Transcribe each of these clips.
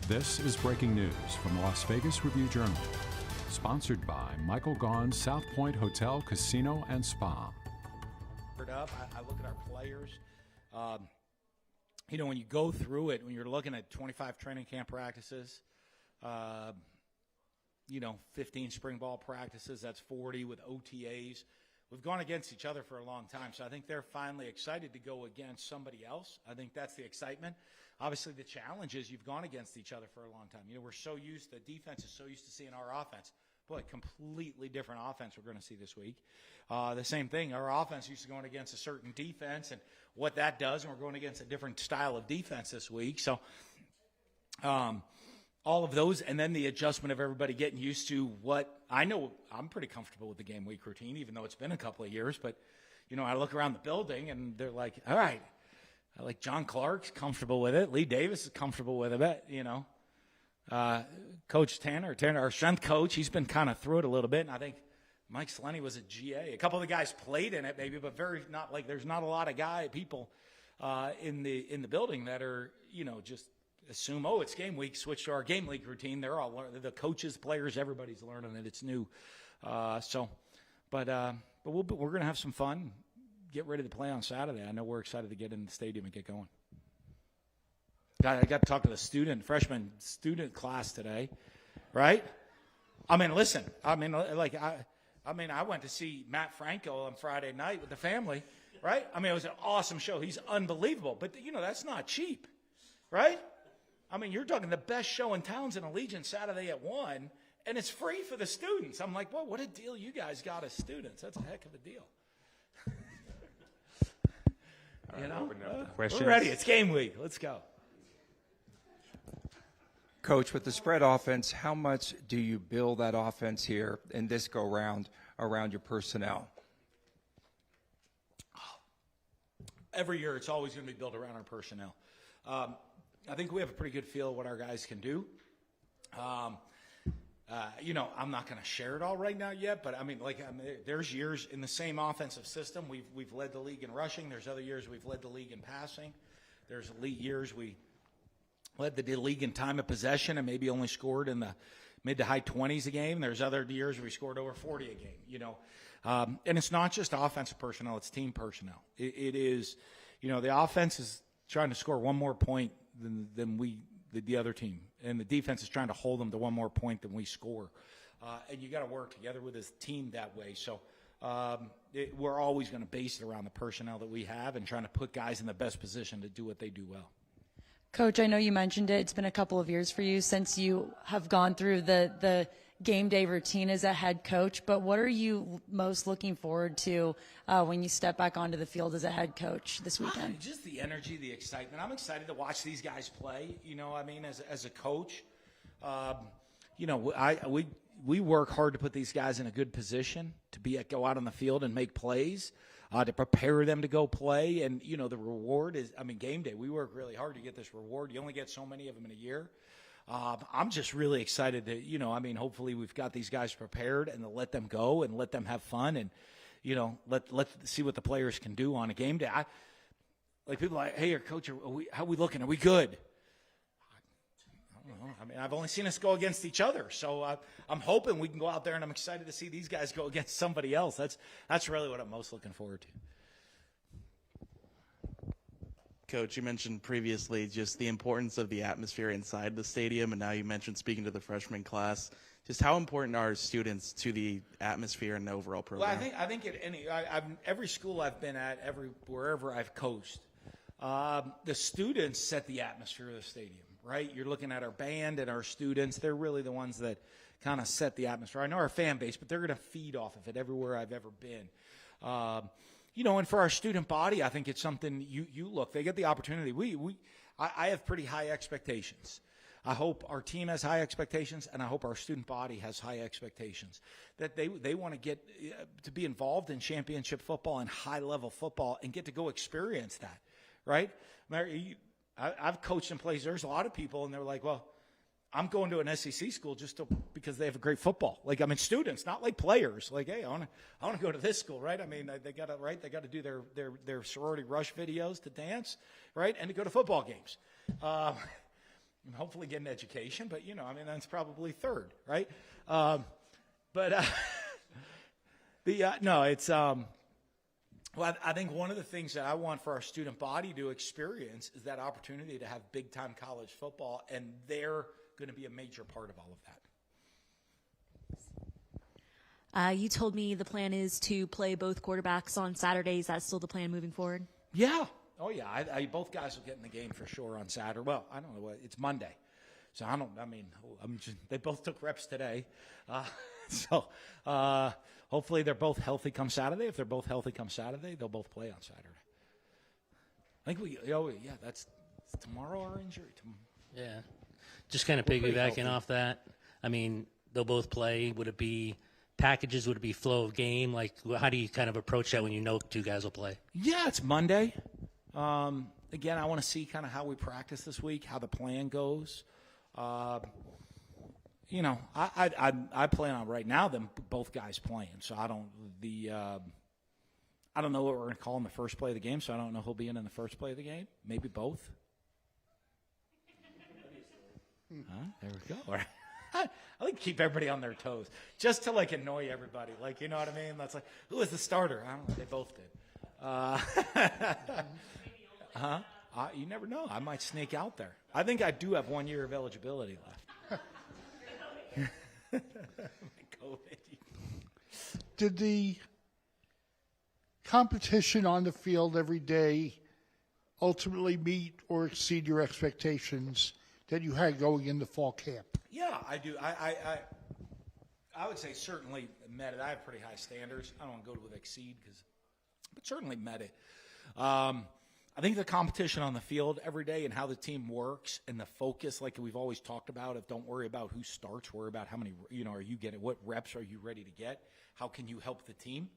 This is breaking news from the Las Vegas Review-Journal, sponsored by Michael Gaughan's South Point Hotel, Casino, and Spa. I look at our players. When you go through it, when you're looking at 25 training camp practices, 15 spring ball practices, that's 40 with OTAs. We've gone against each other for a long time, so I think they're finally excited to go against somebody else. I think that's the excitement. Obviously, the challenge is you've gone against each other for a long time. We're so used, the defense is so used to seeing our offense. Boy, completely different offense we're going to see this week. The same thing, our offense used to going against a certain defense and what that does, and we're going against a different style of defense this week. So all of those, and then the adjustment of everybody getting used to what I know. I'm pretty comfortable with the game week routine, even though it's been a couple of years. But, I look around the building, and they're like, all right. Like John Clark's comfortable with it. Lee Davis is comfortable with it, Coach Tanner, our strength coach, he's been kind of through it a little bit. And I think Mike Slenny was a GA. A couple of the guys played in it maybe, but there's not a lot of people in the building that are, just assume, it's game week, switch to our game league routine. They're all the coaches, players, everybody's learning it. It's new. But we're going to have some fun. Get ready to play on Saturday. I know we're excited to get in the stadium and get going. I got to talk to the freshman student class today, right? I mean, listen. I went to see Matt Franco on Friday night with the family, right? I mean, it was an awesome show. He's unbelievable. But, that's not cheap, right? I mean, you're talking the best show in town's in Allegiant Saturday at 1, and it's free for the students. I'm like, what a deal you guys got as students. That's a heck of a deal. We're ready. It's game week. Let's go. Coach, with the spread offense, how much do you build that offense here in this go-round around your personnel? Every year it's always going to be built around our personnel. I think we have a pretty good feel of what our guys can do. I'm not going to share it all right now yet, but there's years in the same offensive system. We've led the league in rushing. There's other years we've led the league in passing. There's years we led the league in time of possession and maybe only scored in the mid to high 20s a game. There's other years we scored over 40 a game, And it's not just offensive personnel, it's team personnel. It is, the offense is trying to score one more point than the other team. And the defense is trying to hold them to one more point than we score. And you got to work together with this team that way. So we're always going to base it around the personnel that we have and trying to put guys in the best position to do what they do well. Coach, I know you mentioned it. It's been a couple of years for you since you have gone through the game day routine as a head coach. But what are you most looking forward to when you step back onto the field as a head coach this weekend? Just the energy, the excitement. I'm excited to watch these guys play. As a coach, we work hard to put these guys in a good position to go out on the field and make plays. To prepare them to go play. And, the reward is, game day. We work really hard to get this reward. You only get so many of them in a year. I'm just really excited to, hopefully we've got these guys prepared and to let them go and let them have fun and, let's see what the players can do on a game day. People are like, hey, Coach, how are we looking? Are we good? I don't know. I've only seen us go against each other. So I'm hoping we can go out there, and I'm excited to see these guys go against somebody else. That's really what I'm most looking forward to. Coach, you mentioned previously just the importance of the atmosphere inside the stadium, and now you mentioned speaking to the freshman class. Just how important are students to the atmosphere and the overall program? Well, I think at every school I've been at, wherever I've coached, the students set the atmosphere of the stadium. Right? You're looking at our band and our students. They're really the ones that kind of set the atmosphere. I know our fan base, but they're going to feed off of it everywhere I've ever been. And for our student body, I think it's something you look. They get the opportunity. I have pretty high expectations. I hope our team has high expectations, and I hope our student body has high expectations. That they want to get to be involved in championship football and high-level football and get to go experience that, right? I've coached in places. There's a lot of people, and they're like, well, I'm going to an SEC school because they have a great football. Students, not like players. Hey, I want to go to this school, right? They got to do their sorority rush videos to dance, right, and to go to football games. hopefully get an education, but, that's probably third, right? No, it's well, I think one of the things that I want for our student body to experience is that opportunity to have big-time college football, and they're going to be a major part of all of that. You told me the plan is to play both quarterbacks on Saturday. Is that still the plan moving forward? Yeah. Oh, yeah. Both guys will get in the game for sure on Saturday. Well, I don't know what. It's Monday. So they both took reps today. Hopefully they're both healthy come Saturday. If they're both healthy come Saturday, they'll both play on Saturday. I think that's tomorrow our injury. Yeah. Just kind of piggybacking off that. I mean, they'll both play. Would it be packages? Would it be flow of game? Like, how do you kind of approach that when you know two guys will play? Yeah, it's Monday. Again, I want to see kind of how we practice this week, how the plan goes. I plan on right now them both guys playing. So I don't know what we're going to call him the first play of the game. So I don't know who'll be in the first play of the game. Maybe both. There we go. All right. I like to keep everybody on their toes, just to annoy everybody. You know what I mean? That's who was the starter? I don't know. They both did. You never know. I might sneak out there. I think I do have 1 year of eligibility left. Did the competition on the field every day ultimately meet or exceed your expectations that you had going into fall camp? Yeah, I do. I would say certainly met it. I have pretty high standards. I don't want to go with exceed, but certainly met it. I think the competition on the field every day and how the team works and the focus, like we've always talked about, of don't worry about who starts, worry about how many, are you getting, what reps are you ready to get? How can you help the team?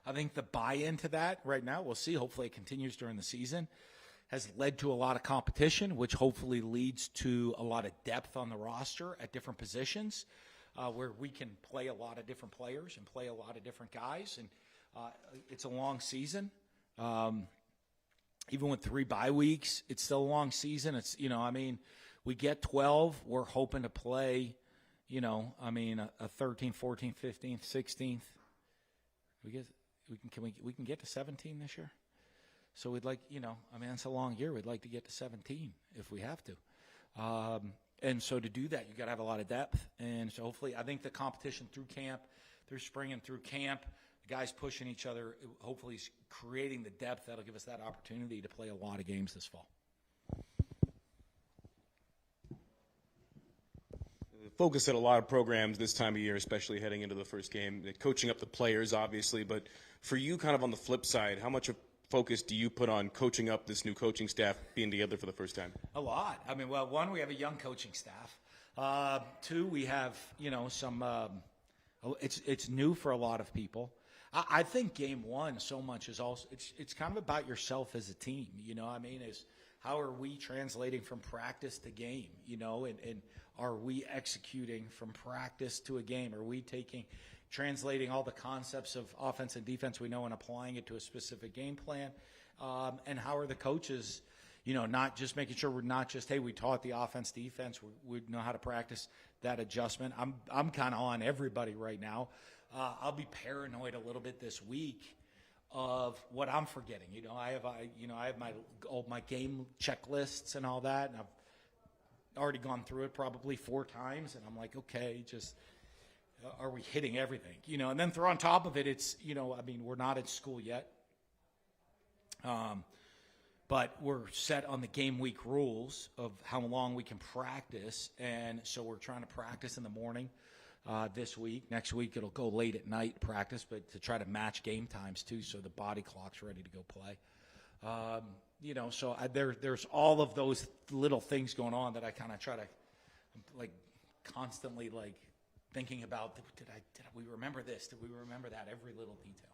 I think the buy-in to that right now, we'll see, hopefully it continues during the season, has led to a lot of competition, which hopefully leads to a lot of depth on the roster at different positions, where we can play a lot of different players and play a lot of different guys. And it's a long season. Even with 3 bye weeks, it's still a long season. It's, we get 12. We're hoping to play, a 13th, 14th, 15th, 16th. We can get to 17 this year. So we'd like, it's a long year. We'd like to get to 17 if we have to. And so to do that, you got to have a lot of depth. And so hopefully, I think the competition through camp, through spring and through camp, the guys pushing each other, hopefully is creating the depth that'll give us that opportunity to play a lot of games this fall. Focus at a lot of programs this time of year, especially heading into the first game, coaching up the players, obviously. But for you, kind of on the flip side, how much of focus do you put on coaching up this new coaching staff being together for the first time? A lot. One, we have a young coaching staff. 2, we have, some it's new for a lot of people. I think game one so much is also it's kind of about yourself as a team. Is how are we translating from practice to game? And are we executing from practice to a game? Are we translating all the concepts of offense and defense we know and applying it to a specific game plan? And how are the coaches, not just making sure we're not just, hey, we taught the offense, defense, we know how to practice that adjustment. I'm kind of on everybody right now. I'll be paranoid a little bit this week of what I'm forgetting. I have my game checklists and all that, and I've already gone through it probably 4 times, and I'm like, okay, just are we hitting everything? And then throw on top of it, it's we're not at school yet, but we're set on the game week rules of how long we can practice, and so we're trying to practice in the morning. This week. Next week it'll go late at night practice, but to try to match game times too, so the body clock's ready to go play. So there's all of those little things going on that I kind of try to constantly thinking about. Did we remember this? Did we remember that? Every little detail.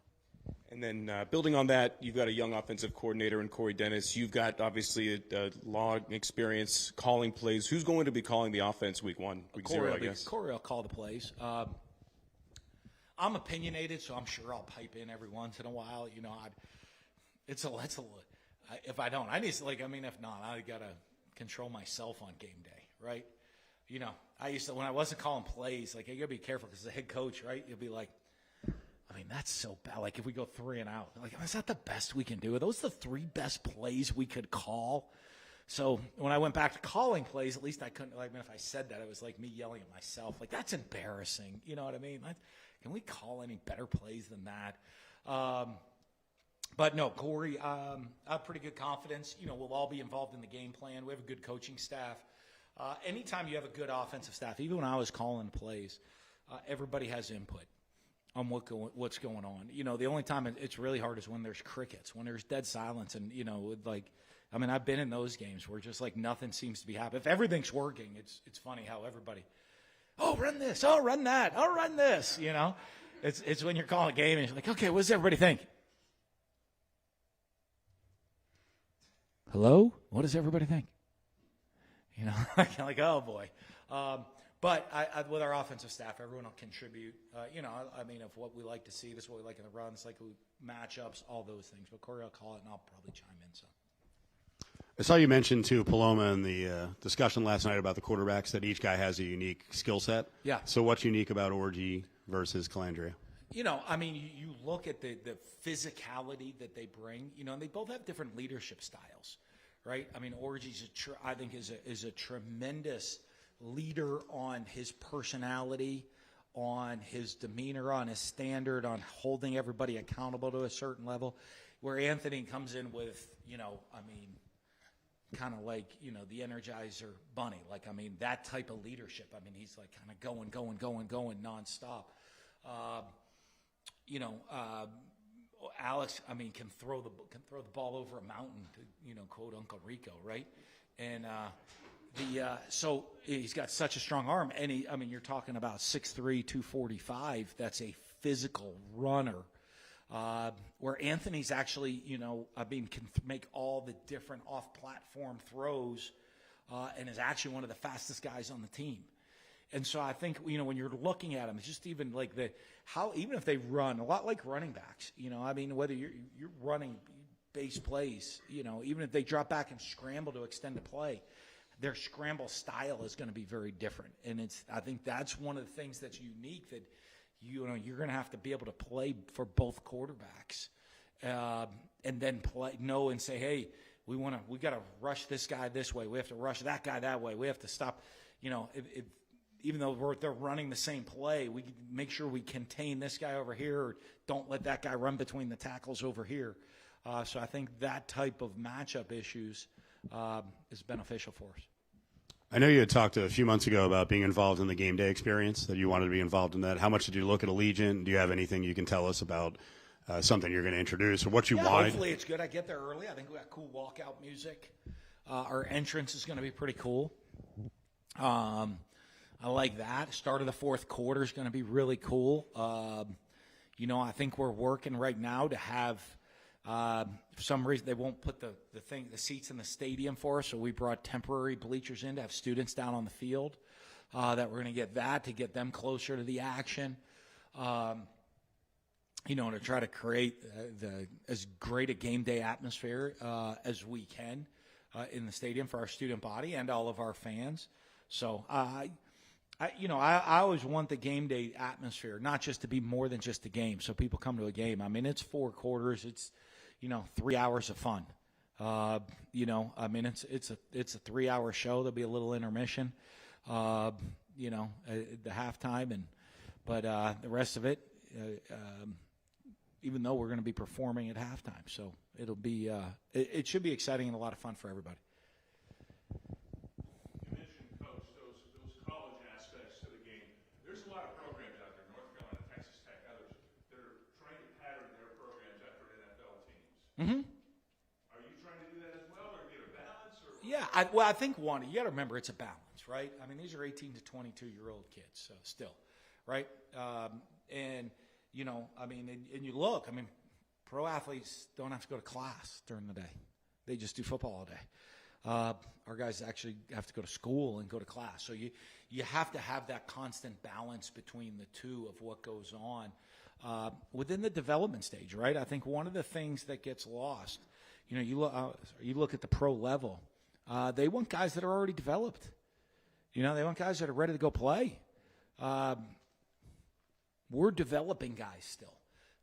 And then building on that, you've got a young offensive coordinator in Corey Dennis. You've got obviously a long experience calling plays. Who's going to be calling the offense week 0, I guess? Corey will call the plays. I'm opinionated, so I'm sure I'll pipe in every once in a while. If I don't, I need to, if not, I got to control myself on game day, right? You know, I used to, when I wasn't calling plays, like, you got to be careful because the head coach, right, you'll be like, I mean, that's so bad. Like, if we go 3 and out, like, is that the best we can do? Are those the 3 best plays we could call? So when I went back to calling plays, at least I couldn't, like, if I said that, it was like me yelling at myself. Like, that's embarrassing. You know what I mean? Can we call any better plays than that? But no, Corey, I have pretty good confidence. You know, we'll all be involved in the game plan. We have a good coaching staff. Anytime you have a good offensive staff, even when I was calling plays, everybody has input on what's going on. You know, the only time it's really hard is when there's crickets, when there's dead silence. And, you know, like, I mean, I've been in those games where just like nothing seems to be happening. If everything's working, it's funny how everybody, oh, run this, oh, run that, oh, run this, you know. It's when you're calling a game and you're like, okay, what does everybody think? Hello? What does everybody think? You know, like, oh, boy. But with our offensive staff, everyone will contribute. You know, I mean, of what we like to see, this is what we like in the runs, like matchups, all those things. But Corey will call it, and I'll probably chime in some. I saw you mention, too, Paloma, in the discussion last night about the quarterbacks, that each guy has a unique skill set. Yeah. So what's unique about Orji versus Calandria? You know, I mean, you look at the physicality that they bring, you know, and they both have different leadership styles, right? I mean, Orji's, I think, is a tremendous leader on his personality, on his demeanor, on his standard, on holding everybody accountable to a certain level, where Anthony comes in with, you know, I mean, kind of like, you know, the Energizer Bunny. Like, I mean, that type of leadership. I mean, he's like kind of going nonstop. You know, Alex, I mean, can throw the ball over a mountain to, you know, quote Uncle Rico, right? And so he's got such a strong arm, and I mean, you're talking about 6'3", 245. That's a physical runner. Where Anthony's actually, you know, I mean, can make all the different off-platform throws, and is actually one of the fastest guys on the team. And so I think, you know, when you're looking at him, it's just even like even if they run a lot like running backs, you know, I mean, whether you're running base plays, you know, even if they drop back and scramble to extend the play, their scramble style is going to be very different. And I think that's one of the things that's unique, that, you know, you're going to have to be able to play for both quarterbacks, and then know and say, hey, we got to rush this guy this way. We have to rush that guy that way. We have to stop, you know, even though they're running the same play, we make sure we contain this guy over here, or don't let that guy run between the tackles over here. So I think that type of matchup issues is beneficial for us. I know you had talked a few months ago about being involved in the game day experience, that you wanted to be involved in that. How much did you look at Allegiant? Do you have anything you can tell us about something you're going to introduce, or what you wanted? Hopefully it's good. I get there early. I think we got cool walkout music. Our entrance is going to be pretty cool. I like that. Start of the fourth quarter is going to be really cool. You know, I think we're working right now to have for some reason they won't put the seats in the stadium for us, so we brought temporary bleachers in to have students down on the field. That we're going to get them closer to the action. You know, to try to create as great a game day atmosphere as we can in the stadium for our student body and all of our fans. So, I always want the game day atmosphere not just to be more than just a game, so people come to a game. I mean, it's 4 quarters. It's, you know, 3 hours of fun. You know, I mean, it's a 3-hour show. There'll be a little intermission, you know, at the halftime, but the rest of it, even though we're going to be performing at halftime, so it'll be it should be exciting and a lot of fun for everybody. You mentioned, Coach, those college aspects to the game. There's a lot of programs out there, North Carolina, Texas Tech, others, that are trying to pattern their programs after NFL teams. Mm-hmm. Are you trying to do that as well, or get a balance? Or? Yeah, I think you got to remember it's a balance, right? I mean, these are 18 to 22-year-old kids, so still, right? And you know, I mean, and you look, I mean, pro athletes don't have to go to class during the day. They just do football all day. Our guys actually have to go to school and go to class. So you have to have that constant balance between the two of what goes on within the development stage, right? I think one of the things that gets lost, you know, you look at the pro level, They want guys that are already developed. They want guys that are ready to go play. We're developing guys still.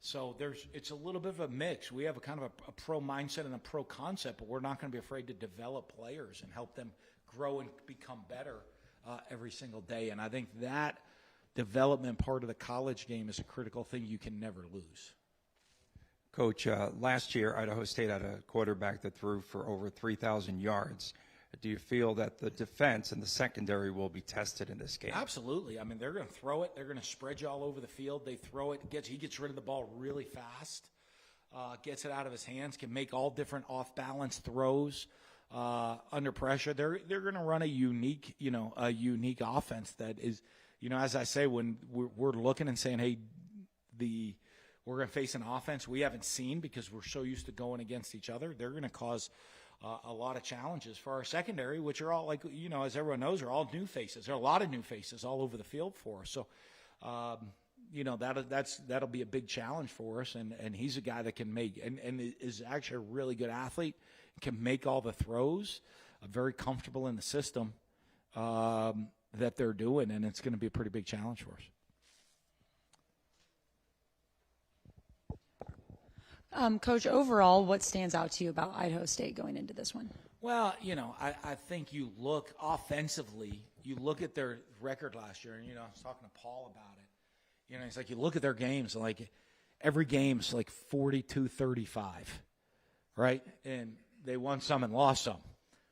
So it's a little bit of a mix. We have a kind of a pro mindset and a pro concept, but we're not going to be afraid to develop players and help them grow and become better every single day. And I think that development part of the college game is a critical thing you can never lose. Coach, last year Idaho State had a quarterback that threw for over 3,000 yards. Do you feel that the defense and the secondary will be tested in this game? Absolutely. I mean, they're going to throw it. They're going to spread you all over the field. They throw it. He gets rid of the ball really fast, gets it out of his hands, can make all different off-balance throws under pressure. They're going to run a unique offense that is, as I say, when we're looking and saying, hey, we're going to face an offense we haven't seen because we're so used to going against each other. They're going to cause a lot of challenges for our secondary, which are all, as everyone knows, are all new faces. There are a lot of new faces all over the field for us. So, that'll be a big challenge for us. And he's a guy that can make and is actually a really good athlete, can make all the throws, very comfortable in the system that they're doing, and it's going to be a pretty big challenge for us. Coach, overall, what stands out to you about Idaho State going into this one? Well, I think you look offensively, you look at their record last year, and, I was talking to Paul about it. It's like you look at their games, and like every game's like 42-35, right? And they won some and lost some.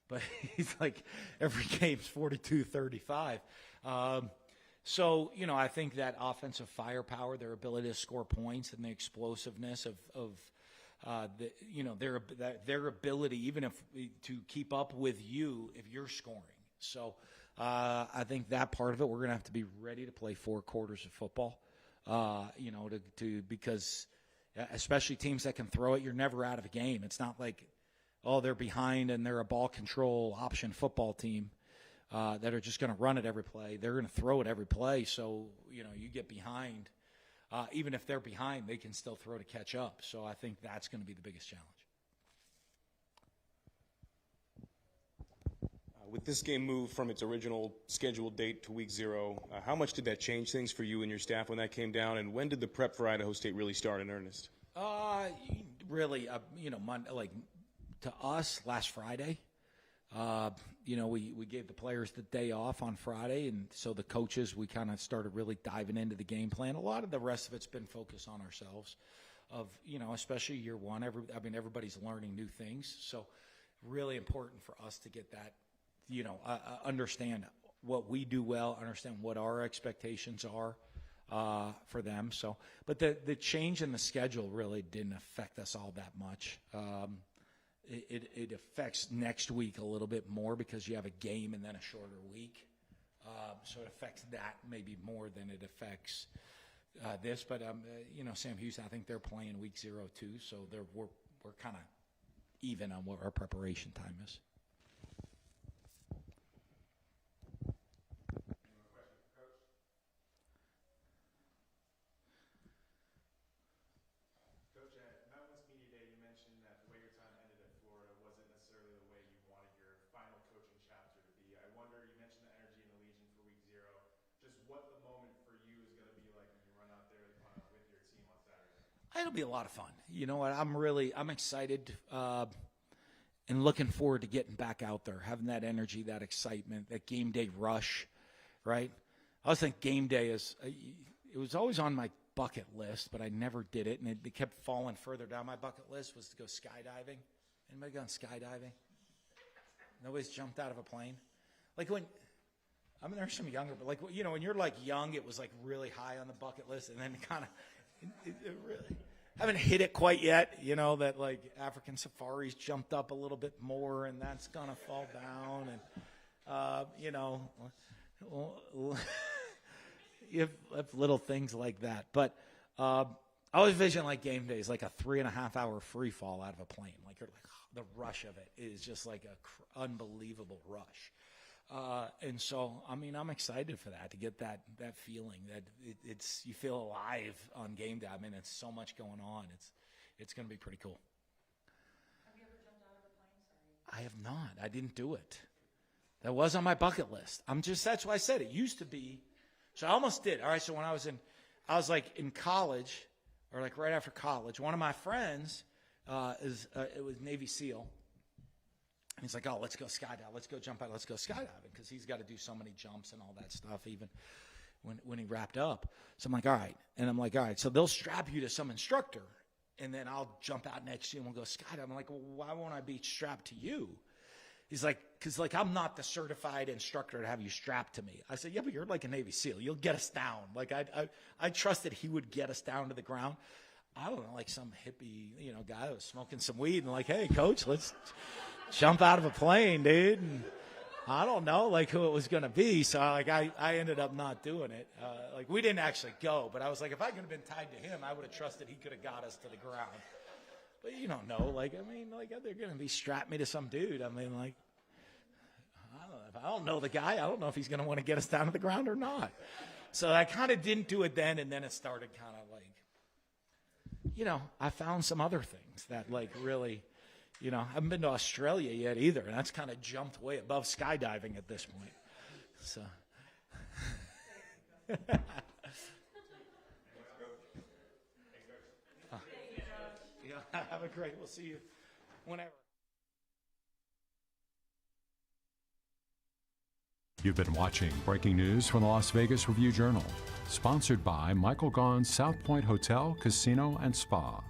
But he's like every game's 42-35. So, I think that offensive firepower, their ability to score points and the explosiveness of their ability, even to keep up with you if you're scoring. So I think that part of it, we're going to have to be ready to play 4 quarters of football, because especially teams that can throw it, you're never out of a game. It's not like, they're behind and they're a ball control option football team. That are just going to run it every play. They're going to throw it every play. So, you get behind. Even if they're behind, they can still throw to catch up. So I think that's going to be the biggest challenge. With this game moved from its original scheduled date to week 0, how much did that change things for you and your staff when that came down? And when did the prep for Idaho State really start in earnest? Really, Monday, to us, last Friday. We gave the players the day off on Friday, and so the coaches, we kind of started really diving into the game plan. A lot of the rest of it's been focused on ourselves especially year one. Everybody's learning new things. So really important for us to get that, understand what we do well, understand what our expectations are for them. So, but the change in the schedule really didn't affect us all that much. It affects next week a little bit more because you have a game and then a shorter week. So it affects that maybe more than it affects this. But, Sam Houston, I think they're playing week 0 too. So we're kind of even on what our preparation time is. It'll be a lot of fun. You know what? I'm excited and looking forward to getting back out there, having that energy, that excitement, that game day rush, right? I always think game day it was always on my bucket list, but I never did it, and it kept falling further down my bucket list was to go skydiving. Anybody gone skydiving? Nobody's jumped out of a plane? There's some younger, but when you're young, it was really high on the bucket list, and then kind of really haven't hit it quite yet. That African safaris jumped up a little bit more, and that's gonna fall down, and you have little things like that. But I always vision game days like a 3.5-hour free fall out of a plane. The rush of it is just an unbelievable rush. And so, I'm excited for that, to get that feeling that it's you feel alive on game day. It's so much going on. It's going to be pretty cool. Have you ever jumped out of a plane? Sorry. I have not. I didn't do it. That was on my bucket list. That's why I said it used to be. So I almost did. All right, so when I was like in college, or like right after college, one of my friends it was Navy SEAL. And he's like, oh, let's go skydive. Let's go jump out. Let's go skydiving, because he's got to do so many jumps and all that stuff even when he wrapped up. So I'm like, all right. And I'm like, all right, so they'll strap you to some instructor, and then I'll jump out next to you and we'll go skydiving. I'm like, well, why won't I be strapped to you? He's like, because like I'm not the certified instructor to have you strapped to me. I said, yeah, but you're like a Navy SEAL. You'll get us down. Like I trusted he would get us down to the ground. I don't know, like some hippie, guy that was smoking some weed and like, hey, coach, let's jump out of a plane, dude. And I don't know, like who it was going to be. So like I ended up not doing it. Like we didn't actually go, but I was like, if I could have been tied to him, I would have trusted he could have got us to the ground. But you don't know, like, I mean, like they're going to be strapped me to some dude. I mean, like, I don't know. If I don't know the guy, I don't know if he's going to want to get us down to the ground or not. So I kind of didn't do it then, and then it started kind of like, I found some other things that like really, I haven't been to Australia yet either, and that's kind of jumped way above skydiving at this point. So. Have a great. We'll see you whenever. You've been watching Breaking News from the Las Vegas Review-Journal, sponsored by Michael Gaughan's South Point Hotel, Casino, and Spa.